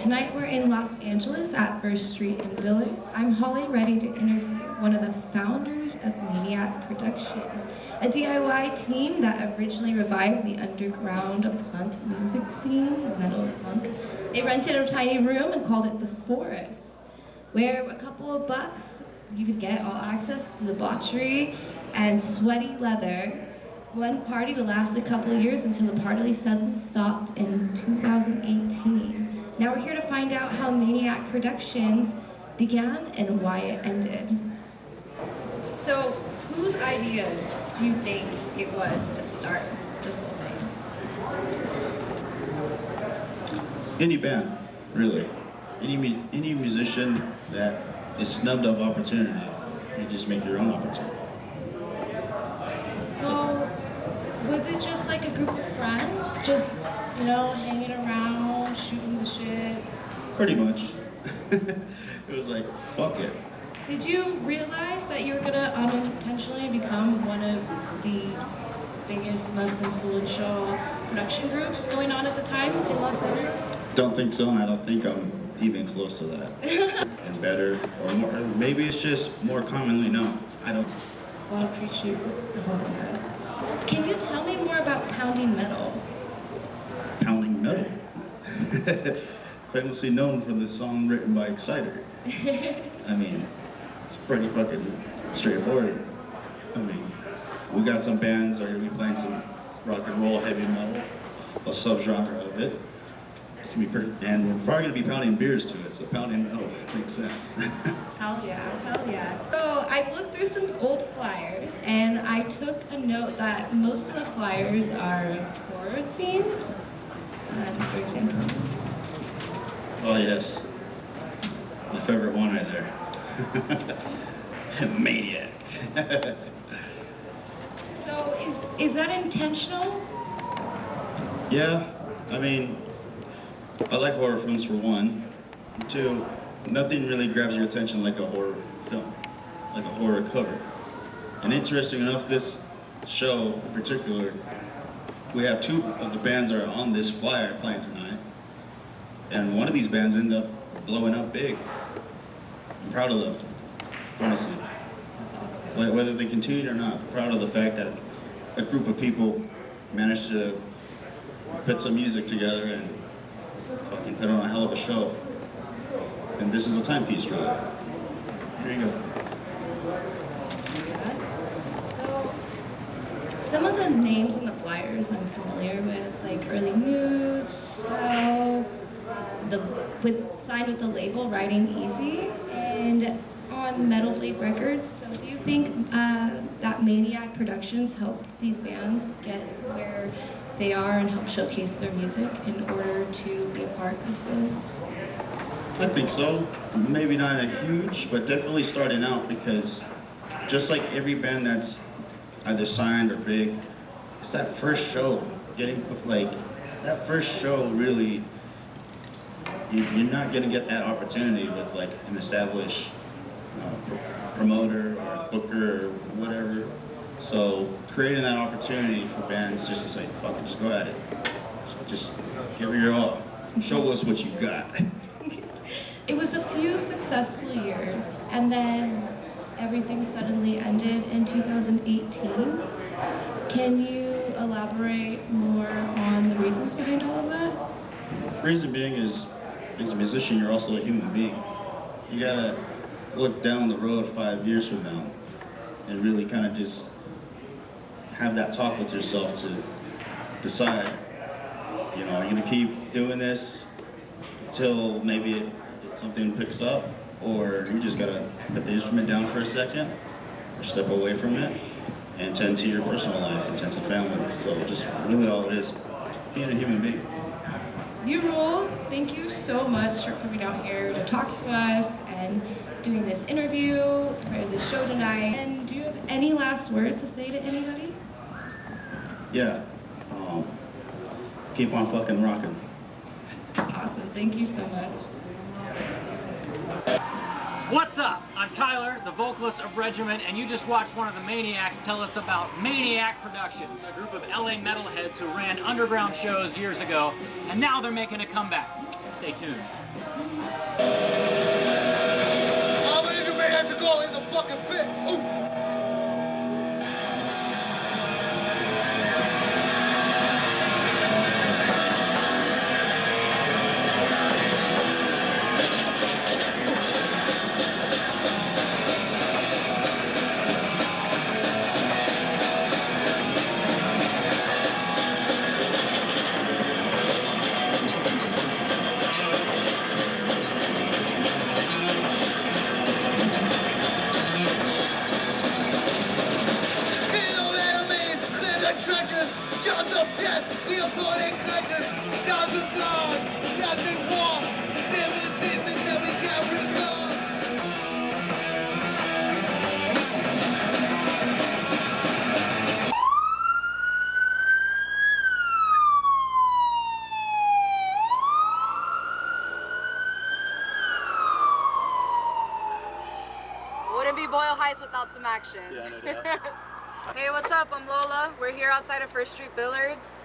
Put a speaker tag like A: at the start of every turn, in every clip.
A: Tonight we're in Los Angeles at First Street and Village. I'm Holly, ready to interview one of the founders of Maniac Productions, a DIY team that originally revived the underground punk music scene, metal punk. They rented a tiny room and called it The Forest, where a couple of bucks you could get all access to debauchery and sweaty leather. One party to last a couple of years until the party suddenly stopped in 2018. Now we're here to find out how Maniac Productions began and why it ended. So, whose idea do you think it was to start this whole thing?
B: Any band, really. Any musician that is snubbed of opportunity, you just make your own opportunity.
A: So, was it just like a group of friends, just, you know, hanging around, shooting the shit?
B: Pretty much. It was like, fuck it.
A: Did you realize that you were gonna unintentionally become one of the biggest, most influential production groups going on at the time in Los Angeles?
B: Don't think so, and I don't think I'm even close to that. And better, or more, maybe it's just more commonly known. I don't.
A: Well, I appreciate the whole guys. Can you tell me more about Pounding Metal?
B: Pounding Metal? Famously known for the song written by Exciter. I mean, it's pretty fucking straightforward. I mean, we got some bands that are gonna be playing some rock and roll, heavy metal, a subgenre of it. It's gonna be pretty, and we're probably gonna be pounding beers to it, so Pounding Metal makes sense.
A: Hell yeah, hell yeah. So I've looked through some old flyers, and I took a note that most of the flyers are horror themed. For example.
B: Oh yes, my favorite one right there. Maniac.
A: So is that intentional?
B: Yeah, I mean, I like horror films for one. Two, nothing really grabs your attention like a horror film, like a horror cover. And interesting enough, this show in particular, we have two of the bands that are on this flyer playing tonight. And one of these bands ended up blowing up big. I'm proud of them, honestly.
A: That's awesome.
B: Whether they continued or not, proud of the fact that a group of people managed to put some music together and fucking put on a hell of a show. And this is a timepiece for that. Here you go.
A: So, some of the names on the flyers I'm familiar with, like Early Moods, Spell, signed with the label Riding Easy, and on Metal Blade Records. So do you think that Maniac Productions helped these bands get where they are and help showcase their music in order to be a part of those?
B: I think so. Maybe not a huge, but definitely starting out, because just like every band that's either signed or big, it's that first show, that first show really, you're not gonna get that opportunity with like an established promoter or booker or whatever. So creating that opportunity for bands just to say, fuck it, just go at it. Just give it your all. Show us what you got.
A: It was a few successful years, and then everything suddenly ended in 2018. Can you elaborate more on the reasons behind all of that?
B: Reason being is, as a musician, you're also a human being. You gotta look down the road 5 years from now and really kind of just have that talk with yourself to decide, you know, are you gonna keep doing this until maybe something picks up, or you just gotta put the instrument down for a second or step away from it and tend to your personal life and tend to family. So just really all it is, being a human being.
A: You rule. Thank you so much for coming out here to talk to us and doing this interview for the show tonight. And do you have any last words to say to anybody?
B: Yeah, keep on fucking rocking.
A: Awesome, thank you so much.
C: What's up? I'm Tyler, the vocalist of Regiment, and you just watched one of the Maniacs tell us about Maniac Productions, a group of LA metalheads who ran underground shows years ago, and now they're making a comeback. Stay tuned.
D: How many of you maniacs are going in the fucking pit? Ooh. Trenches, jaws of death, the opponent clutches, down the guard, nothing war, never demons that we can't recall.
E: Wouldn't be Boyle Heights without some action.
C: Yeah, no doubt.
E: Hey, what's up? I'm Lola. We're here outside of First Street Billiards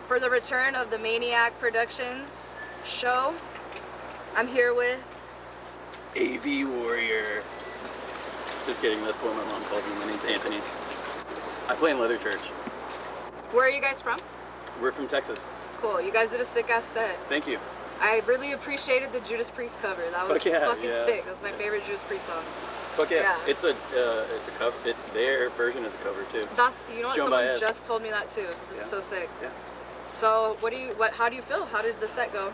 E: for the return of the Maniac Productions show. I'm here with
F: AV Warrior. Just kidding, that's what my mom calls me. My name's Anthony. I play in Leather Church.
E: Where are you guys from?
F: We're from Texas.
E: Cool. You guys did a sick ass set.
F: Thank you.
E: I really appreciated the Judas Priest cover. That was fucking sick. That's my favorite Judas Priest song.
F: Fuck yeah. It's a cover. Their version is a cover too.
E: That's, you know what, someone just told me that too. It's so sick.
F: Yeah.
E: So how do you feel? How did the set go?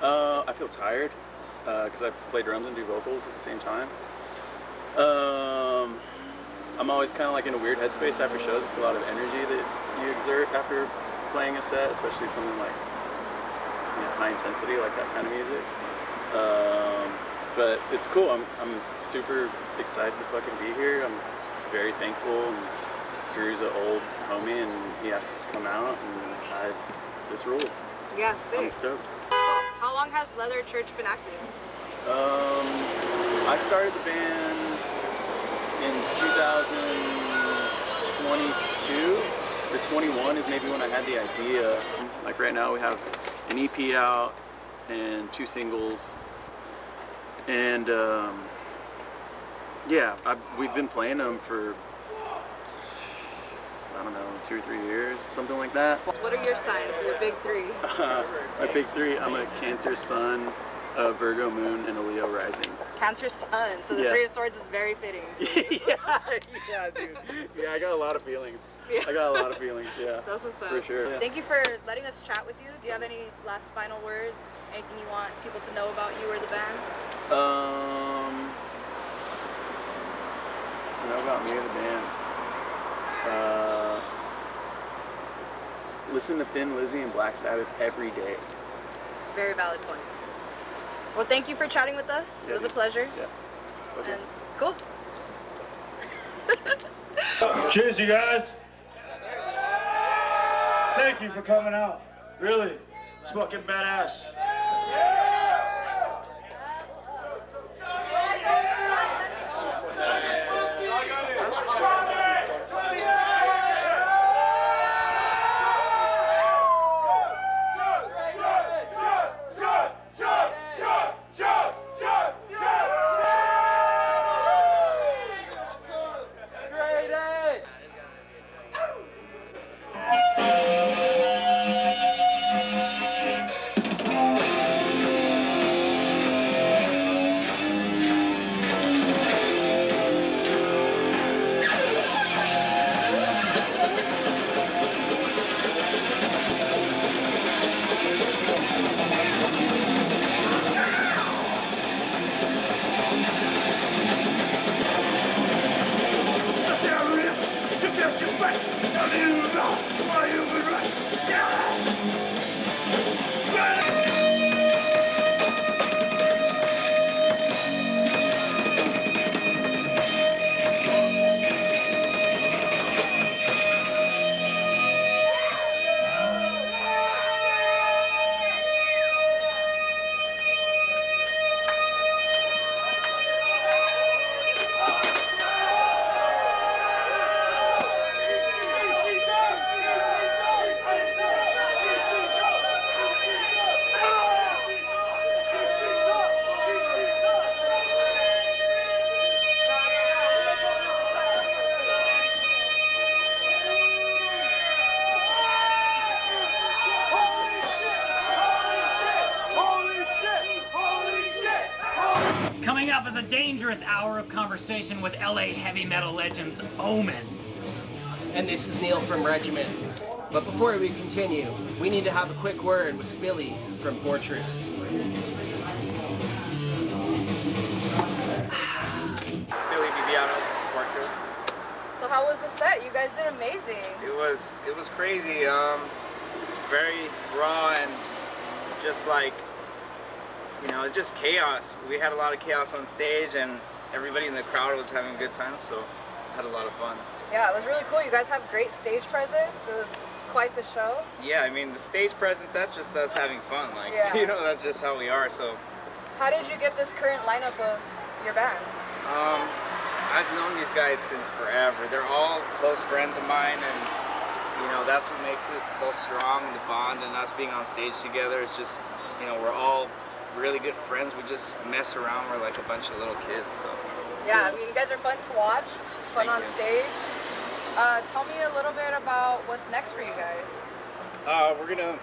F: I feel tired because I play drums and do vocals at the same time. I'm always kind of like in a weird headspace after shows. It's a lot of energy that you exert after playing a set, especially something like high intensity, like that kind of music. But it's cool. I'm super excited to fucking be here. I'm very thankful. And Drew's an old homie, and he asked us to come out, and this rules.
E: Yeah, sick.
F: I'm stoked.
E: How long has Leather Church been active?
F: I started the band in 2022 or 21 is maybe when I had the idea. Like right now we have an EP out and 2 singles. And we've been playing them for, I don't know, 2 or 3 years, something like that.
E: What are your signs, your big 3?
F: My big 3, I'm a Cancer Sun, a Virgo Moon, and a Leo Rising.
E: Cancer Sun, so the 3 of Swords is very fitting.
F: yeah, dude. Yeah, I got a lot of feelings. Yeah. I got a lot of feelings, yeah.
E: That's what's up.
F: For sure. Yeah.
E: Thank you for letting us chat with you. Do you have any last final words? Anything you want people to know about you or the band?
F: To know about me or the band. Listen to Thin Lizzy and Black Sabbath every day.
E: Very valid points. Well, thank you for chatting with us.
F: Yeah,
E: it was a pleasure.
F: Yeah. Okay.
E: And it's cool.
G: Cheers, you guys. Thank you for coming out. Really, it's fucking badass.
C: a dangerous hour of conversation with LA heavy metal legends Omen.
H: And this is Neil from Regiment. But before we continue, we need to have a quick word with Billy from Fortress.
I: Billy Viviano's Fortress.
E: So how was the set? You guys did amazing.
I: It was crazy. Very raw and just like, you know, it's just chaos. We had a lot of chaos on stage and everybody in the crowd was having a good time, so had a lot of fun.
E: Yeah, it was really cool. You guys have great stage presence. It was quite the show.
I: Yeah, I mean, the stage presence, that's just us having fun. Like,
E: yeah.
I: You know, that's just how we are, so.
E: How did you get this current lineup of your band?
I: I've known these guys since forever. They're all close friends of mine, and you know, that's what makes it so strong, the bond and us being on stage together. It's just, you know, we're all really good friends. We just mess around. We're like a bunch of little kids, so.
E: Yeah, I mean, you guys are fun to watch, fun on stage. Tell me a little bit about what's next for you guys.
I: We're gonna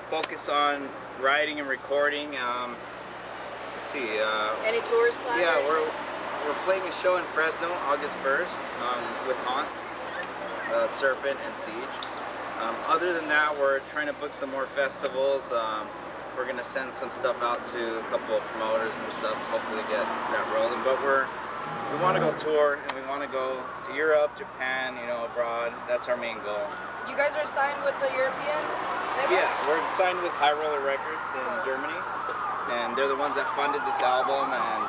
I: focus on writing and recording. Let's see.
E: Any tours planned?
I: Yeah, we're playing a show in Fresno, August 1st, with Haunt, Serpent, and Siege. Other than that, we're trying to book some more festivals. We're gonna send some stuff out to a couple of promoters and stuff, hopefully get that rolling. But we want to go tour, and we want to go to Europe, Japan, you know, abroad. That's our main goal.
E: You guys are signed with the European label?
I: Yeah, we're signed with High Roller Records in Germany, and they're the ones that funded this album, and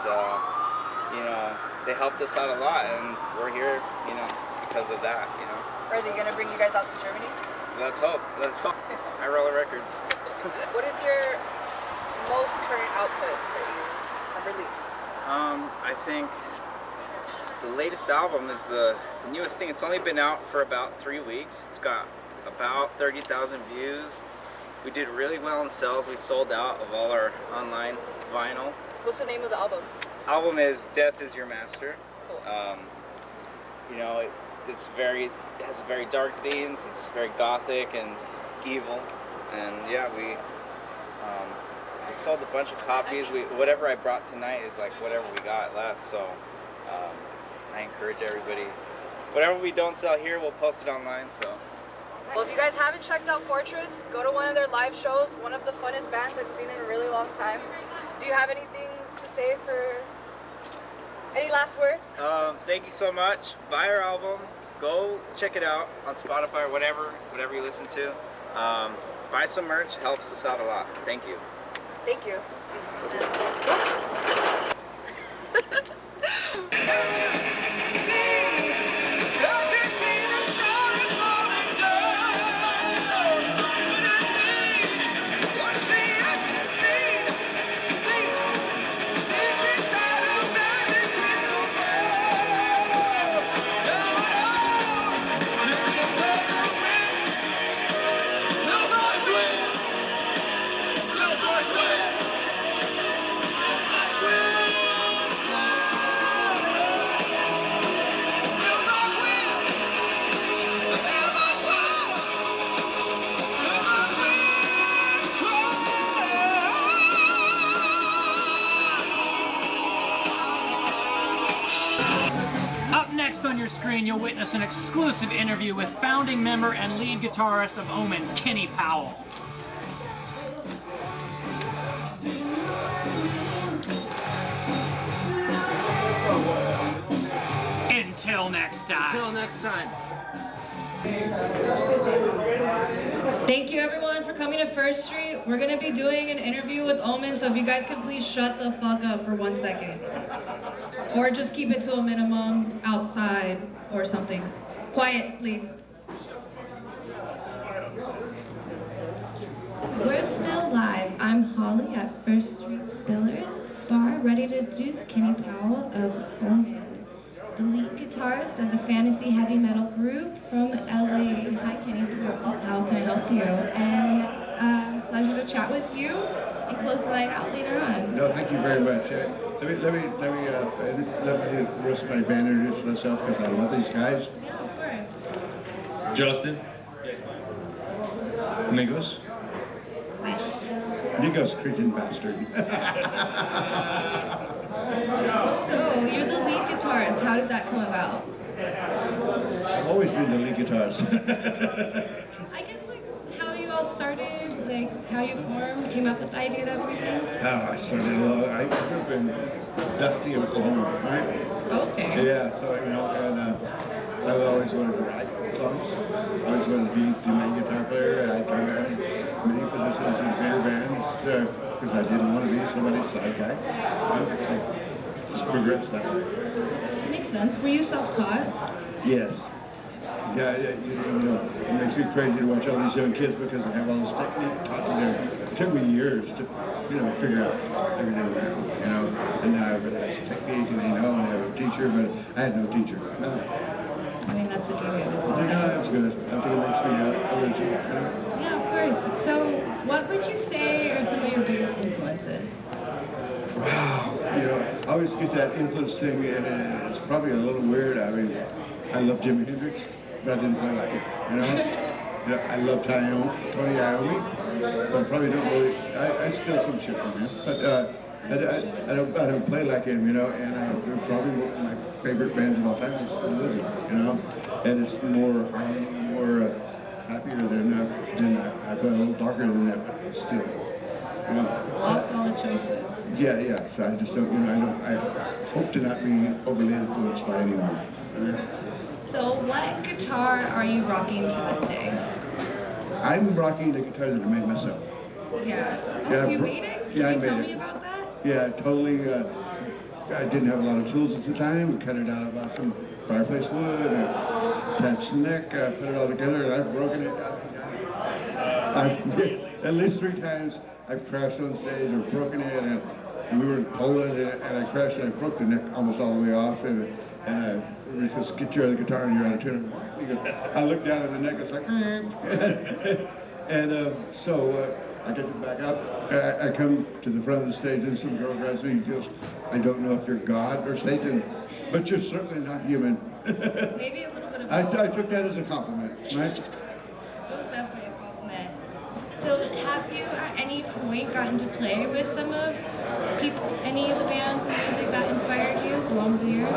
I: you know, they helped us out a lot, and we're here, you know, because of that, you know.
E: Are they gonna bring you guys out to Germany?
I: Let's hope. Let's hope. High Roller Records.
E: What is your most current output that you have released?
I: I think the latest album is the newest thing. It's only been out for about 3 weeks. It's got about 30,000 views. We did really well in sales. We sold out of all our online vinyl.
E: What's the name of the album?
I: Album is Death Is Your Master.
E: Cool.
I: You know, it has very dark themes. It's very gothic and evil. And yeah, we sold a bunch of copies. Whatever I brought tonight is like whatever we got left. So I encourage everybody. Whatever we don't sell here, we'll post it online. So.
E: Well, if you guys haven't checked out Fortress, go to one of their live shows. One of the funnest bands I've seen in a really long time. Do you have anything to say for any last words?
I: Thank you so much. Buy our album. Go check it out on Spotify or whatever you listen to. Buy some merch. Helps us out a lot. Thank you.
E: Thank you.
C: Next on your screen, you'll witness an exclusive interview with founding member and lead guitarist of Omen, Kenny Powell. Until next time.
H: Until next time.
A: Thank you everyone for coming to First Street. We're gonna be doing an interview with Omen, so if you guys can please shut the fuck up for 1 second. Or just keep it to a minimum outside or something. Quiet, please. We're still live. I'm Holly at First Street's Billiards Bar, ready to introduce Kenny Powell of Omen, the lead guitarist of the fantasy heavy metal group from LA. Hi Kenny, please, how can I help you? And pleasure to chat with you and close the night out later on.
J: No, thank you very much. Let me the rest of my band introduce themselves because I love these guys.
A: Yeah, of course.
K: Justin.
J: Amigos.
K: Reese.
J: Nico's freaking bastard.
A: So, you're the lead guitarist. How did that come about?
J: I've always been the lead guitarist.
A: I guess like how you all started, like how you formed, came up with the idea and everything.
J: I started, I grew up in Dusty, Oklahoma, right?
A: Okay.
J: Yeah, so, you know, and I always wanted to write songs. I always wanted to be the main guitar player. I turned down many positions in bigger bands because I didn't want to be somebody's side guy. You know, so just progressed that way.
A: Makes sense. Were you self-taught?
J: Yes. Yeah, you know, it makes me crazy to watch all these young kids because they have all this technique taught to them. It took me years to, you know, figure out everything around, you know. And now everybody has technique and they know and they have a teacher, but I had no teacher. No.
A: I mean, that's the beauty of it
J: Yeah,
A: sometimes.
J: that's good. I think it makes me original, you know.
A: Yeah, of course. So, what would you say are some of your biggest influences?
J: Wow, you know, I always get that influence thing, and it's probably a little weird. I mean, I love Jimi Hendrix, but I didn't play like it, you know? You know, I love Tony Iommi, but I probably don't really, I steal some shit from him, but I don't play like him, you know, and probably one of my favorite bands of all time is Lizzy, you know? And it's more harmony, more happier than I play a little darker than that, but still. You know,
A: All solid choices.
J: yeah. So I just don't, you know, I hope to not be overly influenced by anyone.
A: So, what guitar are you rocking to this day?
J: I'm rocking the guitar that I made myself.
A: Yeah. Oh,
J: Yeah,
A: you made it?
J: yeah, I
A: Can you tell
J: made
A: me
J: it.
A: about that?
J: Yeah, totally. I didn't have a lot of tools at the time. We cut it out of some fireplace wood, attached the neck, put it all together, and I've broken it. At least 3 times I've crashed on stage or broken it, and we were in Poland, and I crashed and I broke the neck almost all the way off, and we just get you out of the guitar and you're out of tune. I look down at the neck, it's like, and so I get it back up. I come to the front of the stage, and some girl grabs me and goes, "I don't know if you're God or Satan, but you're certainly not human."
A: Maybe a little bit of both.
J: I took that as a compliment, right?
A: It was definitely a compliment. So, have you at any point gotten to play with some of any of the bands and music that inspired you along the years?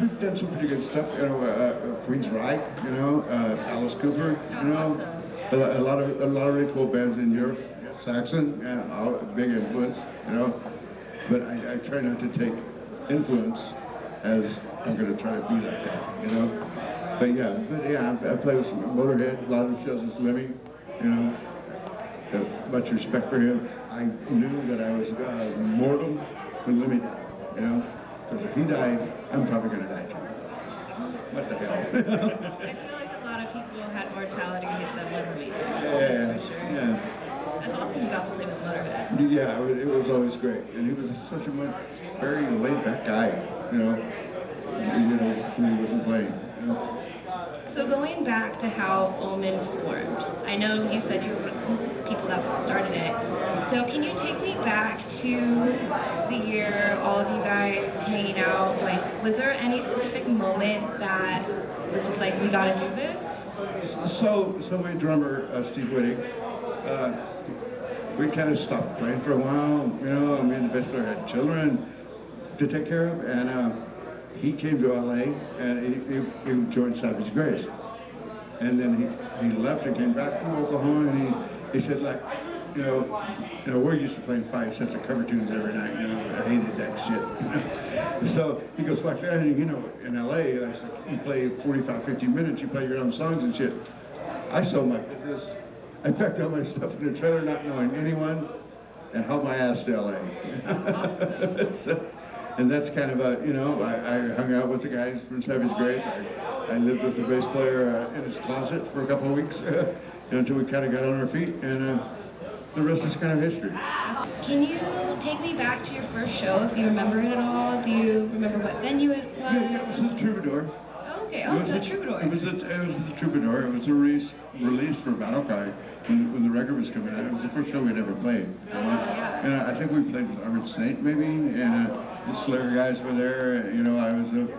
J: We've done some pretty good stuff. You know, Queen's Reich. You know, Alice Cooper. You know,
A: awesome.
J: a lot of really cool bands in Europe. Saxon, big influence. You know, but I try not to take influence as I'm going to try to be like that. You know, but yeah, I play with some Motorhead. A lot of shows with Lemmy. You know, much respect for him. I knew that I was mortal when Lemmy died, you know, because if he died, I'm probably going to die too. What the hell?
A: I feel like a lot of people had mortality hit them when Lemmy died.
J: Yeah,
A: That's for sure.
J: yeah.
A: That's awesome you got to play with Motorhead.
J: Yeah, it was always great. And he was such a very laid-back guy, you know, when he wasn't playing, you know.
A: So going back to how Omen formed, I know you said you were one of the people that started it. So can you take me back to the year, all of you guys hanging out? Like, was there any specific moment that was just like, we gotta do this?
J: So my drummer, Steve Whitting, we kind of stopped playing for a while. You know, me and the bass player had children to take care of, and he came to LA and he joined Savage Grace. And then he left and came back to Oklahoma, and he said, like, you know, we're used to playing 5 sets of cover tunes every night. You know, I hated that shit. You know? And so he goes, like, you know, in LA, I said, you play 45, 50 minutes, you play your own songs and shit. I sold my business. I packed all my stuff in the trailer, not knowing anyone, and hauled my ass to LA.
A: Awesome.
J: And that's kind of a, you know, I hung out with the guys from Savage Grace. I lived with the bass player in his closet for a couple of weeks until we kind of got on our feet, and the rest is kind of history.
A: Can you take me back to your first show, if you remember it at all? Do you remember what venue it was?
J: Yeah, it was the Troubadour.
A: Oh, okay, it's the Troubadour.
J: It was the Troubadour. It was a release for Battle Cry when the record was coming out. It was the first show we'd ever played.
A: Oh, yeah.
J: And I think we played with Armored Saint, maybe, and the Slayer guys were there. You know, I was,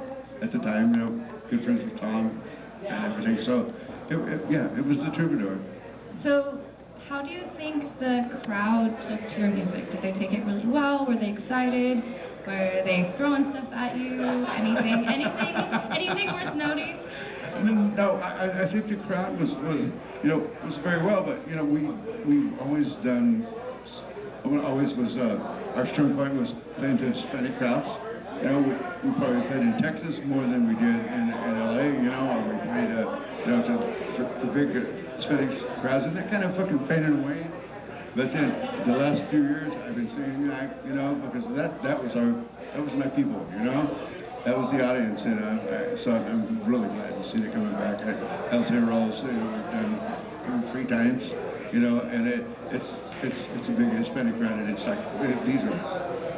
J: at the time, you know, good friends with Tom and everything. So, it was the Troubadour.
A: So, how do you think the crowd took to your music? Did they take it really well? Were they excited? Were they throwing stuff at you? Anything worth noting?
J: No, I think the crowd was very well, but we've always done. Omen always was our strong point was playing to Hispanic crowds. We probably played in Texas more than we did in LA. Or we played to big Hispanic crowds, and that kind of fucking faded away. But then the last few years, I've been singing that, because that was my people, That was the audience, so I'm really glad to see it coming back. El Cerro's, we've done 2-3 times, and it's a big Hispanic crowd, and it's like these are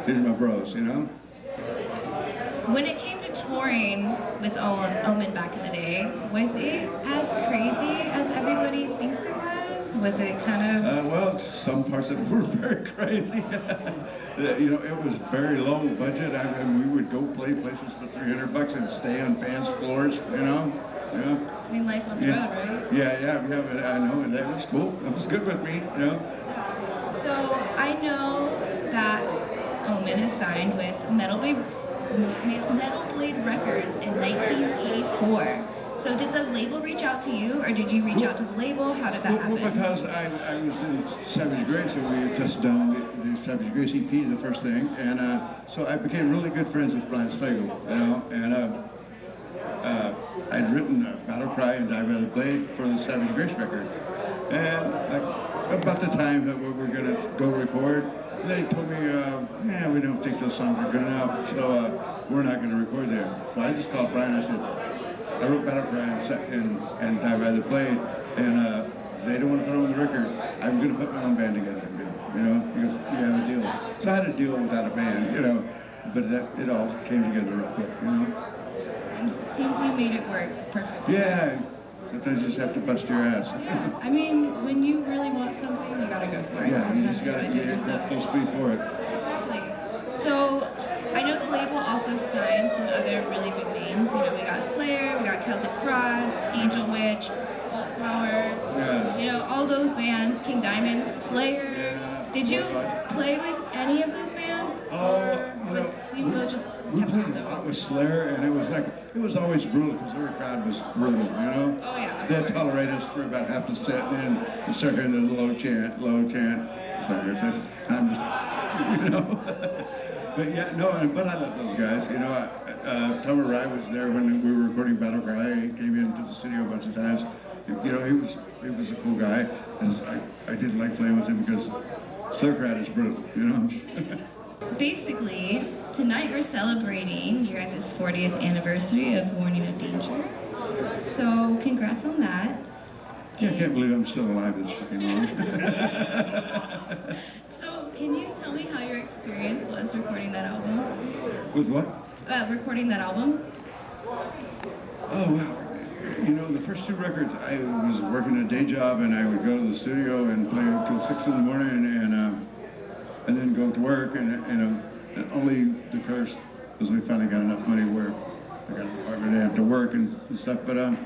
J: my bros,
A: When it came to touring with Omen back in the day, was it as crazy as everybody thinks it was? Was it kind of...
J: well, some parts of it were very crazy. It was very low budget. I mean, we would go play places for $300 and stay on fans' floors,
A: I mean, life on the road, right?
J: Yeah, but I know, and that was cool. That was good with me,
A: So, I know that Omen is signed with Metal Blade Records in 1984. So did the label reach out to you, or did you reach out to the label? How did that happen?
J: Well, because I was in Savage Grace, and we had just done the Savage Grace EP, the first thing, and so I became really good friends with Brian Slagle, and I'd written Battle Cry and Die by the Blade for the Savage Grace record, and about the time that we were going to go record, they told me, we don't think those songs are good enough, so we're not going to record them. So I just called Brian, I said, I wrote Battle Cry and Die by the Blade, and they don't want to put it on the record. I'm going to put my own band together now, because we have a deal. So I had a deal without a band, but it all came together real quick,
A: It seems you made it work perfectly.
J: Yeah, sometimes you just have to bust your ass.
A: Yeah, I mean, when you really want something, you got to go for it.
J: Yeah, you just got to get full speed for it.
A: Exactly. So, I know the label also signed some other really big names. We got Slayer, we got Celtic Frost, Angel Witch, Bolt Thrower, all those bands, King Diamond, Slayer.
J: Yeah.
A: Did you play with any of those bands?
J: We played a lot with Slayer, and it was always brutal because every crowd was brutal,
A: Oh yeah.
J: They'd tolerate us for about half the set, and then you start hearing the low chant. Slayer says, and I'm just, But yeah, but I love those guys. Tom Rai was there when we were recording Battle Cry. He came into the studio a bunch of times. He was a cool guy. I didn't like playing with him because Slayer crowd is brutal,
A: Basically, tonight we're celebrating you guys' 40th anniversary of Warning of Danger. So, congrats on that.
J: Yeah, I can't believe I'm still alive this fucking long.
A: So, can you tell me how your experience was recording that album?
J: With what?
A: Recording that album?
J: Oh, wow. The first 2 records, I was working a day job, and I would go to the studio and play until 6 in the morning, and then go to work, and only the curse was we finally got enough money where I got an apartment and have to work and stuff, but it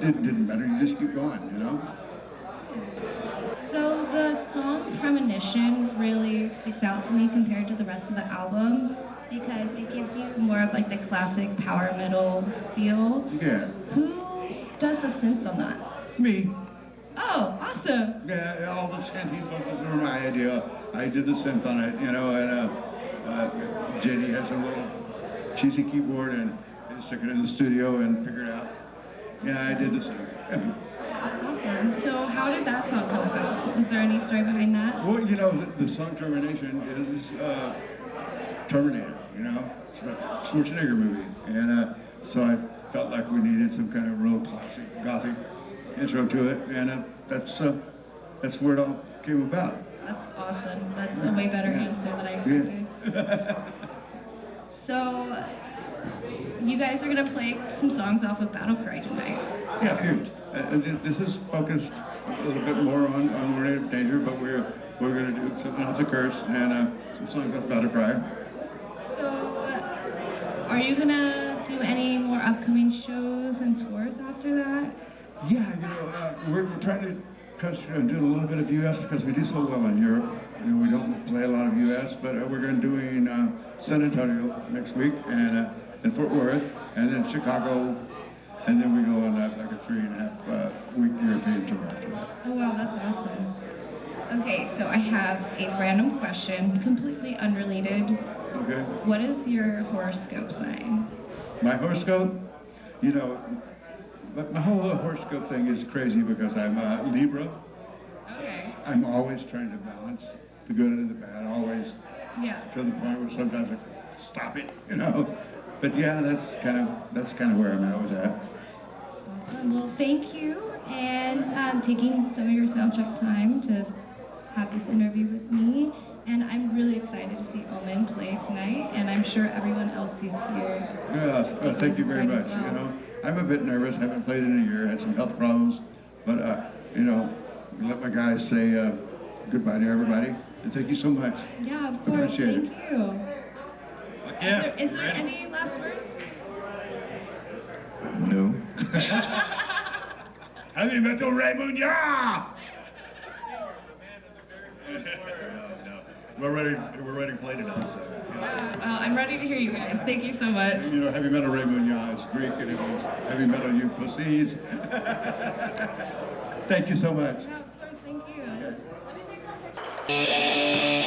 J: didn't matter, you just keep going,
A: So the song Premonition really sticks out to me compared to the rest of the album because it gives you more of like the classic power metal feel.
J: Yeah.
A: Who does the synths on that?
J: Me.
A: Oh, awesome.
J: Yeah, all the chanting vocals were my idea. I did the synth on it, and JD has a little cheesy keyboard and stuck it in the studio and figured out. Yeah, I did the synth.
A: Awesome. So how did that song come about? Was there any story behind that?
J: Well, the song Termination is Terminator, It's a Schwarzenegger movie. And so I felt like we needed some kind of real classic gothic intro to it, and that's where it all came about.
A: That's awesome. That's a way better answer than I expected.
J: Yeah.
A: So, you guys are gonna play some songs off of Battle Cry tonight.
J: Yeah, a few. This is focused a little bit more on Warning of Danger, but we're gonna do something off the Curse and some songs off Battle Cry.
A: So, are you gonna do any more upcoming shows and tours after that?
J: Yeah, we're trying to doing a little bit of U.S. because we do so well in Europe. You know, we don't play a lot of U.S., but we're going to doing San Antonio next week and Fort Worth, and then Chicago, and then we go on like a 3.5 week European tour after that.
A: Oh wow, that's awesome. Okay, so I have a random question, completely unrelated.
J: Okay.
A: What is your horoscope sign?
J: My horoscope? You know, my whole horoscope thing is crazy because I'm Libra.
A: Okay.
J: I'm always trying to balance the good and the bad, always.
A: Yeah.
J: To the point where sometimes I stop it, you know. But yeah, that's kind of where I'm at with that.
A: Awesome. Well, thank you, and taking some of your soundcheck time to have this interview with me. And I'm really excited to see Omen play tonight, and I'm sure everyone else who's here.
J: Yeah, thank you very much. Well. You know, I'm a bit nervous. I haven't played in a year. Had some health problems, but you know, let my guys say goodbye to everybody. And thank you so much.
A: Yeah, of course.
J: Appreciate
A: thank you.
G: Yeah.
A: Is there any last words?
J: No. Have you met Raymond? Yeah.
B: We're ready to play tonight, so.
A: Yeah, I'm ready to hear you guys. Thank you so much.
J: You know, heavy metal Raymond, yeah, it's Greek, and it was heavy metal, you pussies. Thank you so much.
A: Yeah, of course, thank you.
J: Okay.
E: Let me take some pictures.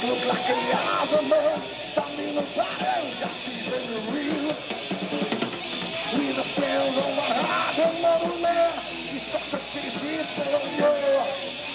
D: Look like any other man, something about justice and real. With a sail on my heart, and model man, these toxic city streets full of you.